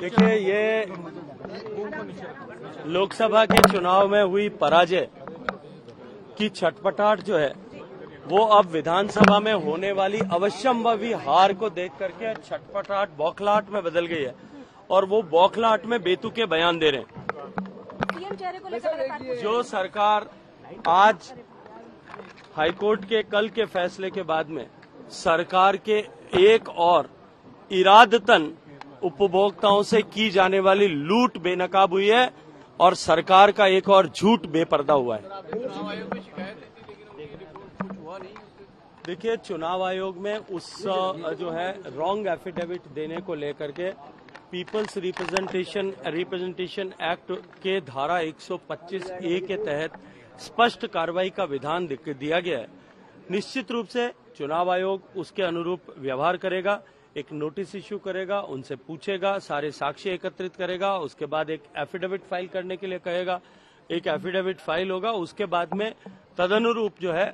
देखिए, ये लोकसभा के चुनाव में हुई पराजय की छटपटाहट जो है वो अब विधानसभा में होने वाली अवश्यंभावी हार को देख करके छटपटाहट बौखलाहट में बदल गई है और वो बौखलाहट में बेतुके बयान दे रहे हैं। जो सरकार आज हाईकोर्ट के कल के फैसले के बाद में सरकार के एक और इरादतन उपभोक्ताओं से की जाने वाली लूट बेनकाब हुई है और सरकार का एक और झूठ बेपर्दा हुआ है। देखिए, चुनाव आयोग में उस जो है रॉन्ग एफिडेविट देने को लेकर के पीपल्स रिप्रेजेंटेशन एक्ट के धारा 125A के तहत स्पष्ट कार्रवाई का विधान दिया गया है। निश्चित रूप से चुनाव आयोग उसके अनुरूप व्यवहार करेगा, एक नोटिस इश्यू करेगा, उनसे पूछेगा, सारे साक्ष्य एकत्रित करेगा, उसके बाद एक एफिडेविट फाइल करने के लिए कहेगा, एक एफिडेविट फाइल होगा, उसके बाद में तदनुरूप जो है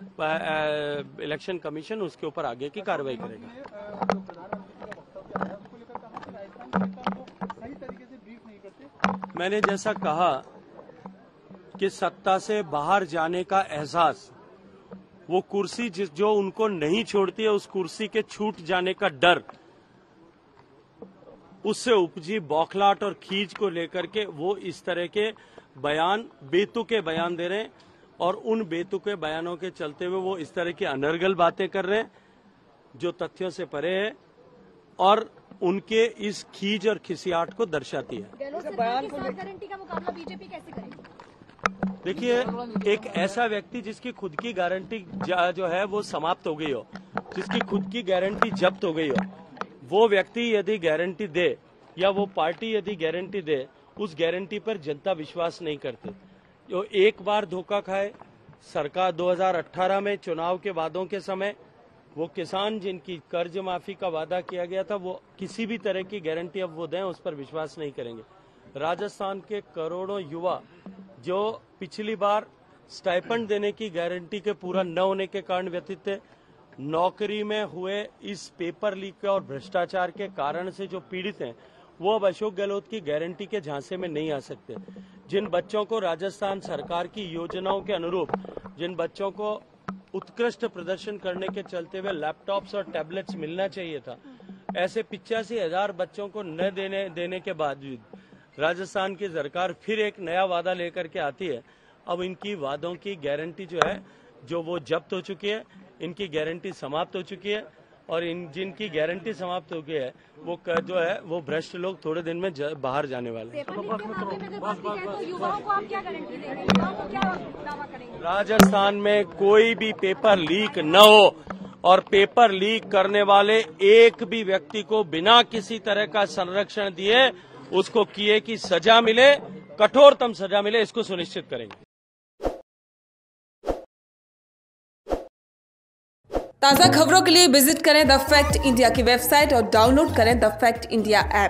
इलेक्शन कमीशन उसके ऊपर आगे की कार्रवाई करेगा। मैंने जैसा कहा कि सत्ता से बाहर जाने का एहसास, वो कुर्सी जो उनको नहीं छोड़ती है, उस कुर्सी के छूट जाने का डर, उससे उपजी बौखलाहट और खींच को लेकर के वो इस तरह के बयान, बेतुके बयान दे रहे हैं और उन बेतुके बयानों के चलते हुए वो इस तरह की अनर्गल बातें कर रहे हैं जो तथ्यों से परे है और उनके इस खींच और खिसियाट को दर्शाती है। गारंटी का मुकाबला बीजेपी कैसे करेगी? देखिए, एक ऐसा व्यक्ति जिसकी खुद की गारंटी जो है वो समाप्त हो गई हो, जिसकी खुद की गारंटी जब्त हो गई हो, वो व्यक्ति यदि गारंटी दे या वो पार्टी यदि गारंटी दे, उस गारंटी पर जनता विश्वास नहीं करती। जो एक बार धोखा खाए, सरकार 2018 में चुनाव के वादों के समय वो किसान जिनकी कर्ज माफी का वादा किया गया था, वो किसी भी तरह की गारंटी अब वो दें उस पर विश्वास नहीं करेंगे। राजस्थान के करोड़ों युवा जो पिछली बार स्टाइपेंड देने की गारंटी के पूरा न होने के कारण व्यथित थे, नौकरी में हुए इस पेपर लीक और भ्रष्टाचार के कारण से जो पीड़ित हैं, वो अब अशोक गहलोत की गारंटी के झांसे में नहीं आ सकते। जिन बच्चों को राजस्थान सरकार की योजनाओं के अनुरूप, जिन बच्चों को उत्कृष्ट प्रदर्शन करने के चलते हुए लैपटॉप्स और टैबलेट्स मिलना चाहिए था, ऐसे 85,000 बच्चों को न देने के बावजूद राजस्थान की सरकार फिर एक नया वादा लेकर के आती है। अब इनकी वादों की गारंटी जो है, जो वो जब्त हो चुकी है, इनकी गारंटी समाप्त हो चुकी है और जिनकी गारंटी समाप्त हो गई है वो जो है वो भ्रष्ट लोग थोड़े दिन में बाहर जाने वाले हैं। राजस्थान में कोई भी पेपर लीक न हो और पेपर लीक करने वाले एक भी व्यक्ति को बिना किसी तरह का संरक्षण दिए उसको किए की सजा मिले, कठोरतम सजा मिले, इसको सुनिश्चित करेंगे। ताज़ा खबरों के लिए विजिट करें द फैक्ट इंडिया की वेबसाइट और डाउनलोड करें द फैक्ट इंडिया ऐप।